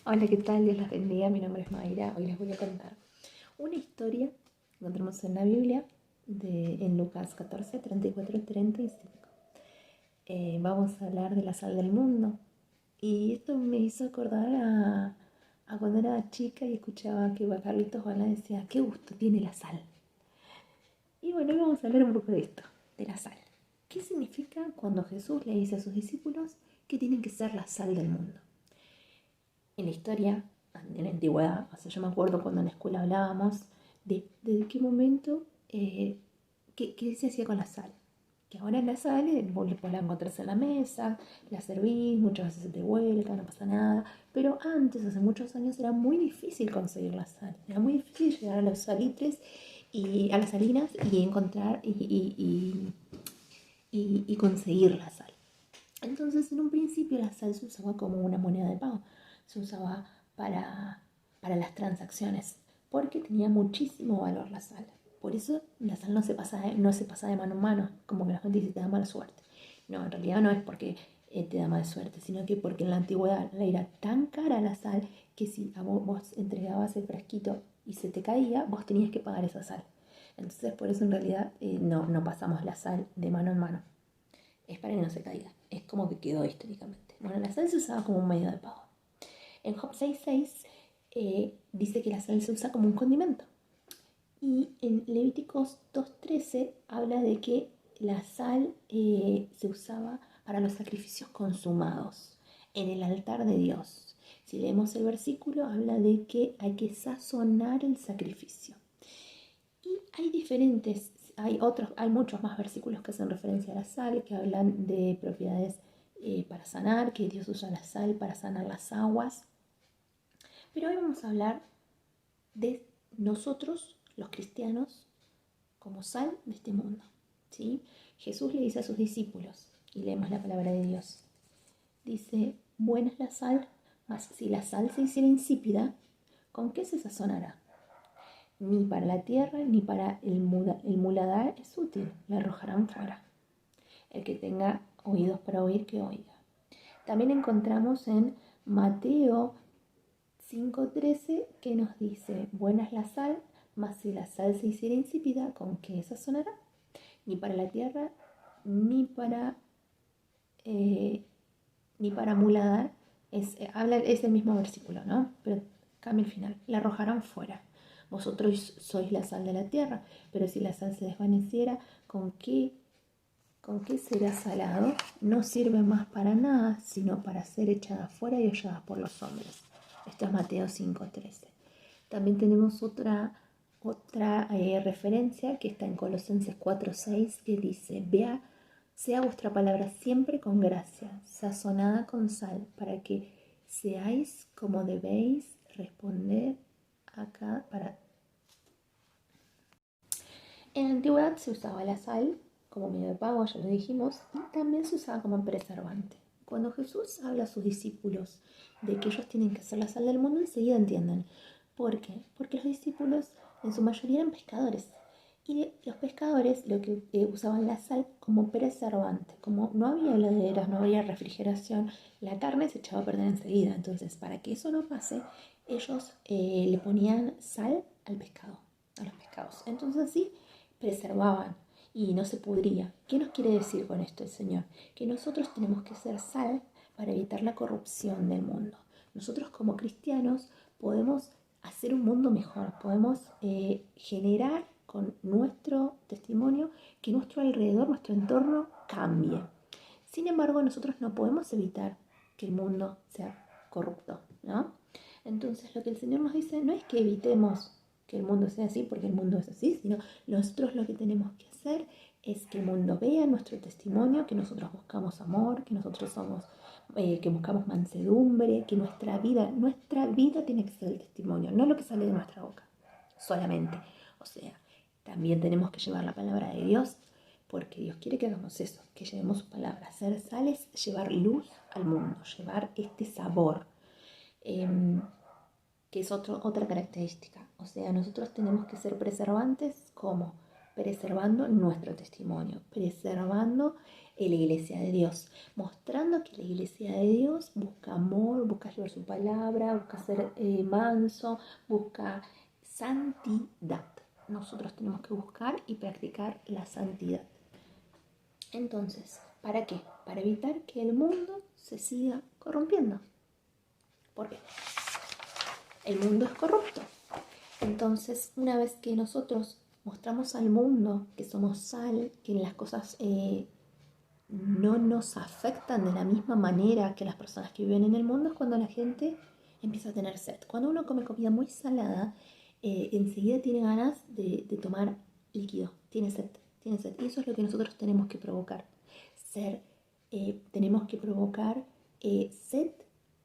Hola, ¿qué tal? Dios las bendiga. Mi nombre es Mayra. Hoy les voy a contar una historia que encontramos en la Biblia en Lucas 14, 34 y 35. Vamos a hablar de la sal del mundo. Y esto me hizo acordar a cuando era chica y escuchaba que Carlitos Balá decía, qué gusto tiene la sal. Y bueno, hoy vamos a hablar un poco de esto, de la sal. ¿Qué significa cuando Jesús le dice a sus discípulos que tienen que ser la sal del mundo? En la historia, en la antigüedad, o sea, yo me acuerdo cuando en la escuela hablábamos de qué momento, qué se hacía con la sal. Que ahora la sal, vos la encontrás en la mesa, la servís, muchas veces se te vuelca, no pasa nada. Pero antes, hace muchos años, era muy difícil conseguir la sal. Era muy difícil llegar a los salitres y a las salinas y encontrar y conseguir la sal. Entonces, en un principio la sal se usaba como una moneda de pago, se usaba para las transacciones, porque tenía muchísimo valor la sal. Por eso la sal no se pasa de mano en mano, como que la gente dice te da mala suerte. No, en realidad no es porque te da mala suerte, sino que porque en la antigüedad era tan cara la sal que si a vos entregabas el frasquito y se te caía, vos tenías que pagar esa sal. Entonces, por eso en realidad no pasamos la sal de mano en mano, es para que no se caiga. Es como que quedó históricamente. Bueno, la sal se usaba como un medio de pago. En Job 6.6 dice que la sal se usa como un condimento. Y en Levíticos 2.13 habla de que la sal se usaba para los sacrificios consumados en el altar de Dios. Si leemos el versículo, habla de que hay que sazonar el sacrificio. Y hay muchos más versículos que hacen referencia a la sal, que hablan de propiedades para sanar, que Dios usa la sal para sanar las aguas. Pero hoy vamos a hablar de nosotros, los cristianos, como sal de este mundo. ¿Sí? Jesús le dice a sus discípulos, y leemos la palabra de Dios, dice, buena es la sal, mas si la sal se hiciera insípida, ¿con qué se sazonará? Ni para la tierra ni para el muladar es útil, le arrojarán fuera. El que tenga oídos para oír, que oiga. También encontramos en Mateo 5.13 que nos dice, buena es la sal, mas si la sal se hiciera insípida, ¿con qué sazonará? Ni para la tierra, ni para, eh, ni para muladar, es el mismo versículo, ¿no? Pero cambia el final, la arrojarán fuera. Vosotros sois la sal de la tierra, pero si la sal se desvaneciera, ¿con qué será salado? No sirve más para nada, sino para ser echada fuera y hollada por los hombres. Esto es Mateo 5.13. También tenemos otra referencia que está en Colosenses 4.6 que dice, vea, sea vuestra palabra siempre con gracia, sazonada con sal, para que seáis como debéis responder acá para... En la antigüedad se usaba la sal como medio de pago, ya lo dijimos, y también se usaba como preservante. Cuando Jesús habla a sus discípulos de que ellos tienen que ser la sal del mundo, enseguida entienden. ¿Por qué? Porque los discípulos en su mayoría eran pescadores. Y los pescadores lo que usaban la sal como preservante. Como no había heladeras, no había refrigeración, la carne se echaba a perder enseguida. Entonces, para que eso no pase, ellos le ponían sal al pescado, a los pescados. Entonces así preservaban y no se pudría. ¿Qué nos quiere decir con esto el Señor? Que nosotros tenemos que ser sal para evitar la corrupción del mundo. Nosotros como cristianos podemos hacer un mundo mejor, podemos generar con nuestro testimonio que nuestro alrededor, nuestro entorno cambie. Sin embargo, nosotros no podemos evitar que el mundo sea corrupto, ¿no? Entonces, lo que el Señor nos dice no es que evitemos que el mundo sea así porque el mundo es así, sino nosotros lo que tenemos que hacer es que el mundo vea nuestro testimonio, que nosotros buscamos amor, que nosotros somos, que buscamos mansedumbre, que nuestra vida tiene que ser el testimonio, no lo que sale de nuestra boca solamente. O sea, también tenemos que llevar la palabra de Dios, porque Dios quiere que hagamos eso, que llevemos su palabra. Ser sal es llevar luz al mundo, llevar este sabor, que es otra característica. O sea, nosotros tenemos que ser preservantes, ¿cómo? preservando nuestro testimonio, preservando la iglesia de Dios, mostrando que la iglesia de Dios busca amor, busca llevar su palabra, busca ser manso, busca santidad. Nosotros tenemos que buscar y practicar la santidad. Entonces, ¿para qué? Para evitar que el mundo se siga corrompiendo. ¿Por qué? El mundo es corrupto. Entonces, una vez que nosotros mostramos al mundo que somos sal, que las cosas no nos afectan de la misma manera que las personas que viven en el mundo, es cuando la gente empieza a tener sed. Cuando uno come comida muy salada, enseguida tiene ganas de tomar líquido, tiene sed. Y eso es lo que nosotros tenemos que provocar. Tenemos que provocar sed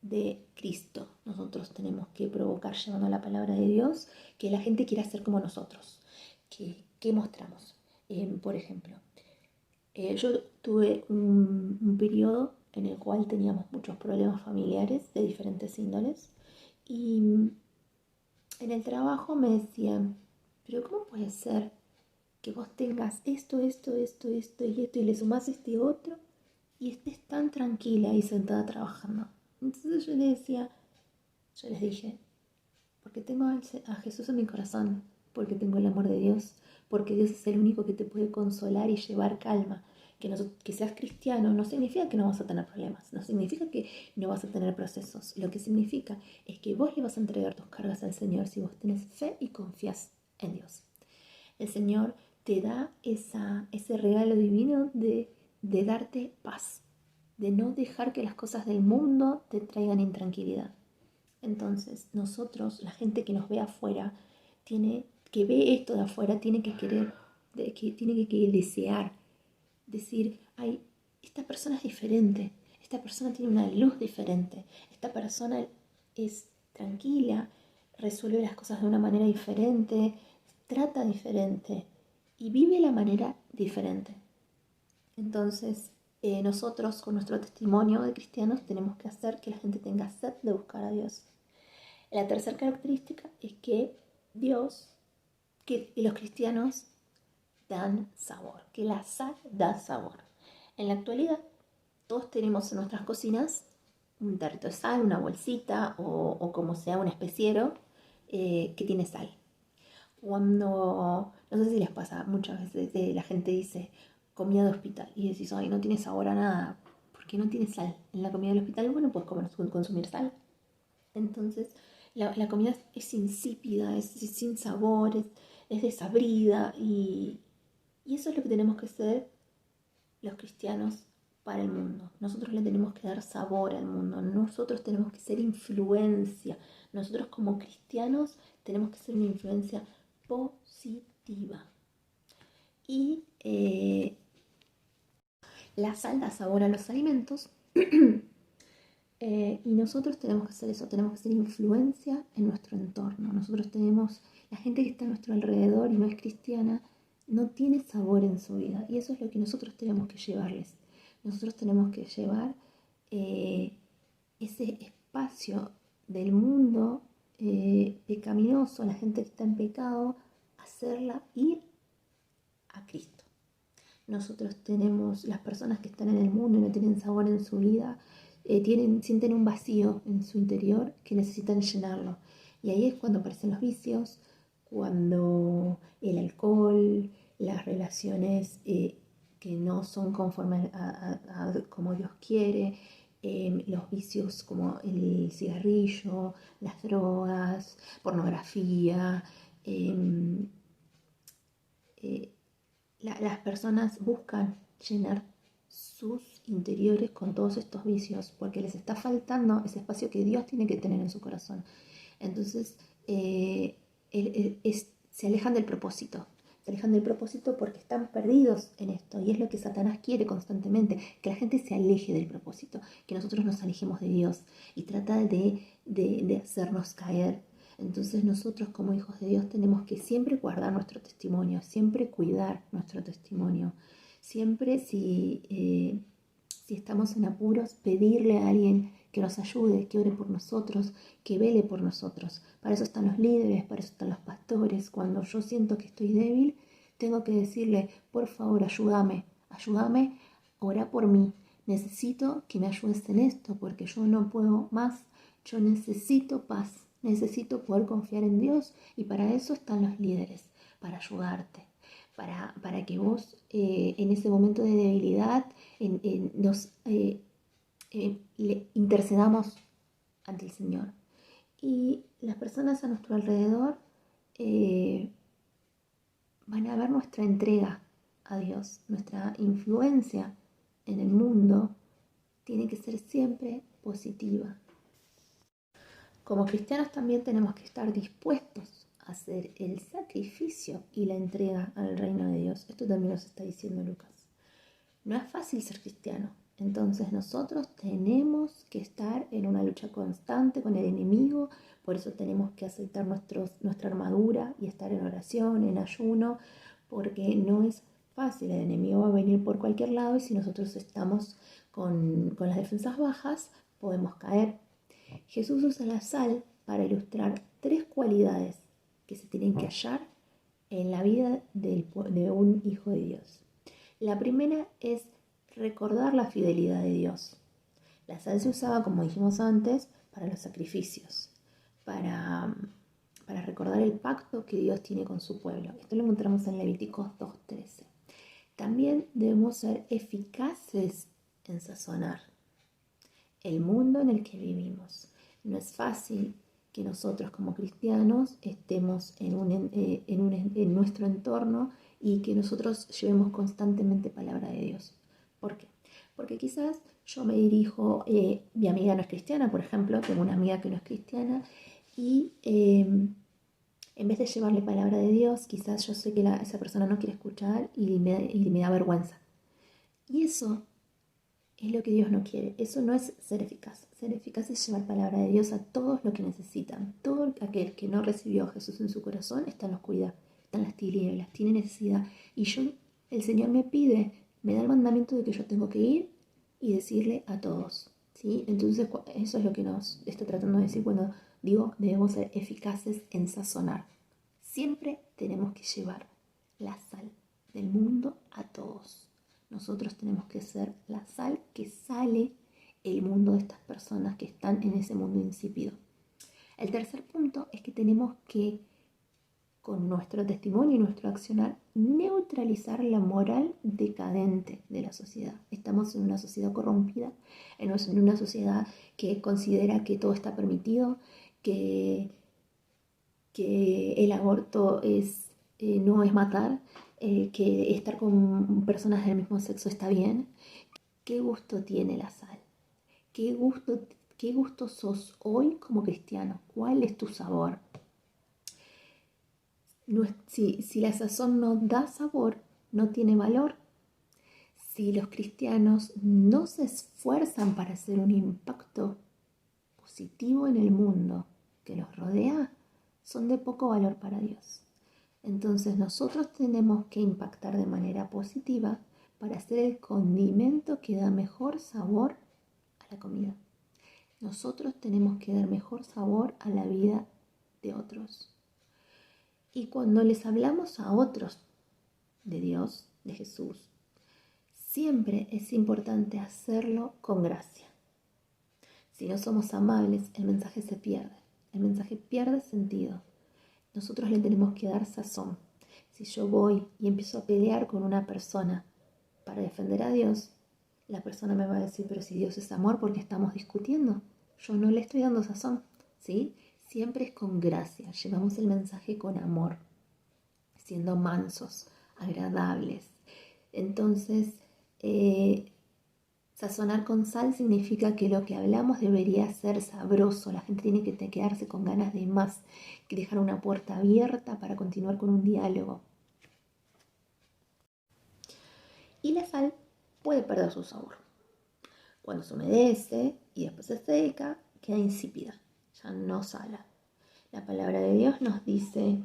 de Cristo. Nosotros tenemos que provocar, llevando la palabra de Dios, que la gente quiera ser como nosotros. ¿Qué mostramos? Por ejemplo, yo tuve un periodo en el cual teníamos muchos problemas familiares de diferentes índoles y en el trabajo me decían, pero ¿cómo puede ser que vos tengas esto y le sumás este otro y estés tan tranquila y sentada trabajando? Entonces yo les dije, porque tengo a Jesús en mi corazón, porque tengo el amor de Dios, porque Dios es el único que te puede consolar y llevar calma. Que seas cristiano no significa que no vas a tener problemas, no significa que no vas a tener procesos. Lo que significa es que vos le vas a entregar tus cargas al Señor si vos tenés fe y confías en Dios. El Señor te da ese regalo divino de darte paz, de no dejar que las cosas del mundo te traigan intranquilidad. Entonces, nosotros, la gente que nos ve afuera, que ve esto de afuera, tiene que querer, tiene que desear, decir, ay, esta persona es diferente, esta persona tiene una luz diferente, esta persona es tranquila, resuelve las cosas de una manera diferente, trata diferente y vive la manera diferente. Entonces, nosotros con nuestro testimonio de cristianos tenemos que hacer que la gente tenga sed de buscar a Dios. La tercera característica es que los cristianos dan sabor, que la sal da sabor. En la actualidad, todos tenemos en nuestras cocinas un tarrito de sal, una bolsita o como sea un especiero que tiene sal. No sé si les pasa, muchas veces la gente dice comida de hospital y decís, ay, no tiene sabor a nada, porque no tiene sal. En la comida del hospital, bueno, puedes consumir sal. Entonces, la comida es insípida, es sin sabor, es desabrida y eso es lo que tenemos que hacer los cristianos para el mundo. Nosotros le tenemos que dar sabor al mundo, nosotros tenemos que ser influencia. Nosotros como cristianos tenemos que ser una influencia positiva. Y la sal da sabor a los alimentos. Y nosotros tenemos que hacer eso, tenemos que ser influencia en nuestro entorno. La gente que está a nuestro alrededor y no es cristiana, no tiene sabor en su vida. Y eso es lo que nosotros tenemos que llevarles. Nosotros tenemos que llevar ese espacio del mundo pecaminoso, la gente que está en pecado, hacerla ir a Cristo. Nosotros tenemos, las personas que están en el mundo y no tienen sabor en su vida, sienten un vacío en su interior que necesitan llenarlo. Y ahí es cuando aparecen los vicios, cuando el alcohol, las relaciones que no son conformes a como Dios quiere, los vicios como el cigarrillo, las drogas, pornografía, las personas buscan llenar sus interiores con todos estos vicios porque les está faltando ese espacio que Dios tiene que tener en su corazón. Entonces se alejan del propósito. Se alejan del propósito porque están perdidos en esto y es lo que Satanás quiere constantemente, que la gente se aleje del propósito, que nosotros nos alejemos de Dios y trata de hacernos caer. Entonces nosotros como hijos de Dios tenemos que siempre guardar nuestro testimonio, siempre cuidar nuestro testimonio, siempre si estamos en apuros, pedirle a alguien que nos ayude, que ore por nosotros, que vele por nosotros. Para eso están los líderes, para eso están los pastores. Cuando yo siento que estoy débil, tengo que decirle, por favor, ayúdame, ora por mí. Necesito que me ayudes en esto porque yo no puedo más. Yo necesito paz, necesito poder confiar en Dios y para eso están los líderes, para ayudarte, para que vos en ese momento de debilidad nos le intercedamos ante el Señor. Y las personas a nuestro alrededor van a ver nuestra entrega a Dios, nuestra influencia en el mundo tiene que ser siempre positiva. Como cristianos también tenemos que estar dispuestos a hacer el sacrificio y la entrega al reino de Dios. Esto también nos está diciendo Lucas. No es fácil ser cristiano, entonces nosotros tenemos que estar en una lucha constante con el enemigo, por eso tenemos que aceptar nuestra armadura y estar en oración, en ayuno, porque no es fácil, el enemigo va a venir por cualquier lado y si nosotros estamos con las defensas bajas, podemos caer. Jesús usa la sal para ilustrar 3 cualidades que se tienen que hallar en la vida de un hijo de Dios. La primera es recordar la fidelidad de Dios. La sal se usaba, como dijimos antes, para los sacrificios, para recordar el pacto que Dios tiene con su pueblo. Esto lo encontramos en Levíticos 2:13. También debemos ser eficaces en sazonar el mundo en el que vivimos. No es fácil que nosotros como cristianos estemos en nuestro entorno y que nosotros llevemos constantemente palabra de Dios. ¿Por qué? Porque quizás yo me dirijo, mi amiga no es cristiana, por ejemplo, tengo una amiga que no es cristiana y en vez de llevarle palabra de Dios, quizás yo sé que esa persona no quiere escuchar y me da vergüenza. Y eso es lo que Dios no quiere. Eso no es ser eficaz. Ser eficaz es llevar palabra de Dios a todos los que necesitan. Todo aquel que no recibió a Jesús en su corazón está en la oscuridad, está en las tinieblas, tiene necesidad. Y el Señor me da el mandamiento de que yo tengo que ir y decirle a todos. ¿Sí? Entonces eso es lo que nos está tratando de decir cuando digo debemos ser eficaces en sazonar. Siempre tenemos que llevar la sal del mundo a todos. Nosotros tenemos que ser la sal que sale el mundo de estas personas que están en ese mundo insípido. El tercer punto es que tenemos que, con nuestro testimonio y nuestro accionar, neutralizar la moral decadente de la sociedad. Estamos en una sociedad corrompida, en una sociedad que considera que todo está permitido, que el aborto no es matar, que estar con personas del mismo sexo está bien. ¿Qué gusto tiene la sal? ¿Qué gusto sos hoy como cristiano? ¿Cuál es tu sabor? Si la sazón no da sabor, no tiene valor. Si los cristianos no se esfuerzan para hacer un impacto positivo en el mundo que los rodea, son de poco valor para Dios. Entonces nosotros tenemos que impactar de manera positiva para hacer el condimento que da mejor sabor a la comida. Nosotros tenemos que dar mejor sabor a la vida de otros. Y cuando les hablamos a otros de Dios, de Jesús, siempre es importante hacerlo con gracia. Si no somos amables, el mensaje se pierde. El mensaje pierde sentido. Nosotros le tenemos que dar sazón. Si yo voy y empiezo a pelear con una persona para defender a Dios, la persona me va a decir, pero si Dios es amor, ¿por qué estamos discutiendo? Yo no le estoy dando sazón, ¿sí? Siempre es con gracia. Llevamos el mensaje con amor, siendo mansos, agradables. Entonces, sazonar con sal significa que lo que hablamos debería ser sabroso. La gente tiene que quedarse con ganas de más, que dejar una puerta abierta para continuar con un diálogo. Y la sal puede perder su sabor. Cuando se humedece y después se seca, queda insípida, ya no sala. La palabra de Dios nos dice,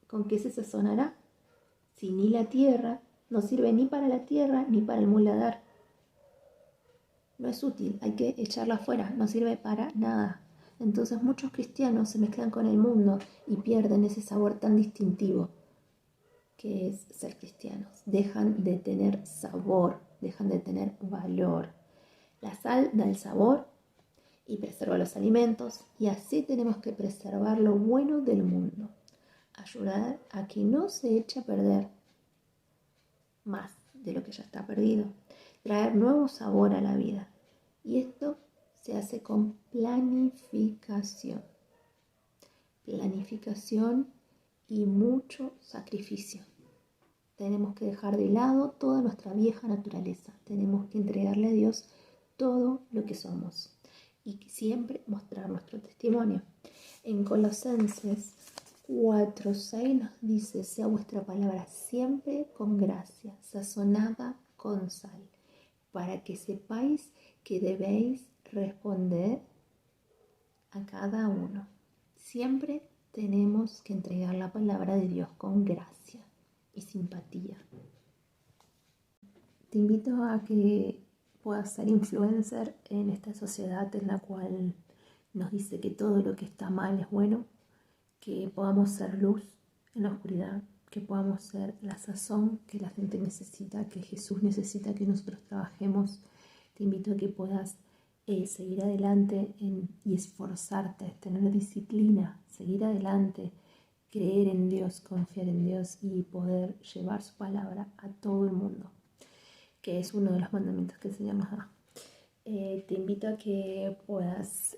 ¿con qué se sazonará? Si ni la tierra, no sirve ni para la tierra ni para el muladar. No es útil, hay que echarla afuera, no sirve para nada. Entonces muchos cristianos se mezclan con el mundo y pierden ese sabor tan distintivo que es ser cristianos. Dejan de tener sabor, dejan de tener valor. La sal da el sabor y preserva los alimentos, y así tenemos que preservar lo bueno del mundo. Ayudar a que no se eche a perder más de lo que ya está perdido. Traer nuevo sabor a la vida. Y esto se hace con planificación. Planificación y mucho sacrificio. Tenemos que dejar de lado toda nuestra vieja naturaleza. Tenemos que entregarle a Dios todo lo que somos y siempre mostrar nuestro testimonio. En Colosenses 4:6 nos dice: sea vuestra palabra siempre con gracia, sazonada con sal, para que sepáis que debéis responder a cada uno. Siempre tenemos que entregar la palabra de Dios con gracia y simpatía. Te invito a que puedas ser influencer en esta sociedad en la cual nos dice que todo lo que está mal es bueno, que podamos ser luz en la oscuridad, que podamos ser la sazón que la gente necesita, que Jesús necesita que nosotros trabajemos. Te invito a que puedas seguir adelante y esforzarte, tener disciplina, seguir adelante, creer en Dios, confiar en Dios y poder llevar su palabra a todo el mundo, que es uno de los mandamientos que el Señor nos da. Te invito a que puedas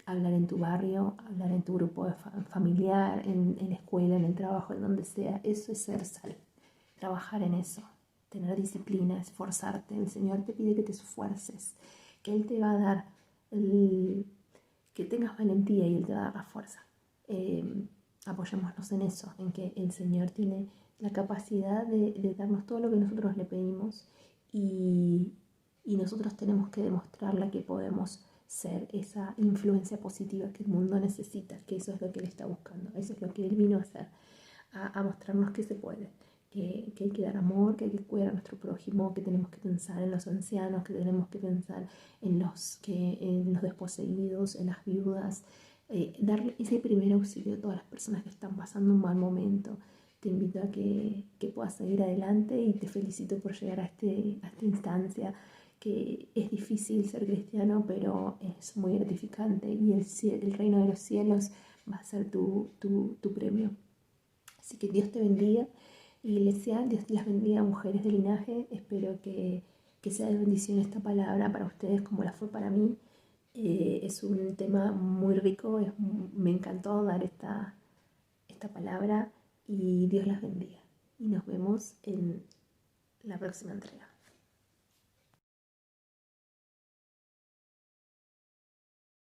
hablar en tu barrio, hablar en tu grupo familiar, en la escuela, en el trabajo, en donde sea. Eso es ser sal, trabajar en eso, tener disciplina, esforzarte. El Señor te pide que te esfuerces, que Él te va a dar, que tengas valentía y Él te va a dar la fuerza. Apoyémonos en eso, en que el Señor tiene la capacidad de darnos todo lo que nosotros le pedimos, y nosotros tenemos que demostrarle que podemos ser esa influencia positiva que el mundo necesita, que eso es lo que Él está buscando, eso es lo que Él vino a hacer, a mostrarnos que se puede, que hay que dar amor, que hay que cuidar a nuestro prójimo, que tenemos que pensar en los ancianos, que tenemos que pensar en los desposeídos, en las viudas, darle ese primer auxilio a todas las personas que están pasando un mal momento. Te invito a que puedas seguir adelante y te felicito por llegar a esta instancia, que es difícil ser cristiano, pero es muy gratificante, y el reino de los cielos va a ser tu premio. Así que Dios te bendiga, iglesia, Dios las bendiga, mujeres de linaje. Espero que sea de bendición esta palabra para ustedes como la fue para mí. Es un tema muy rico, me encantó dar esta palabra, y Dios las bendiga. Y nos vemos en la próxima entrega.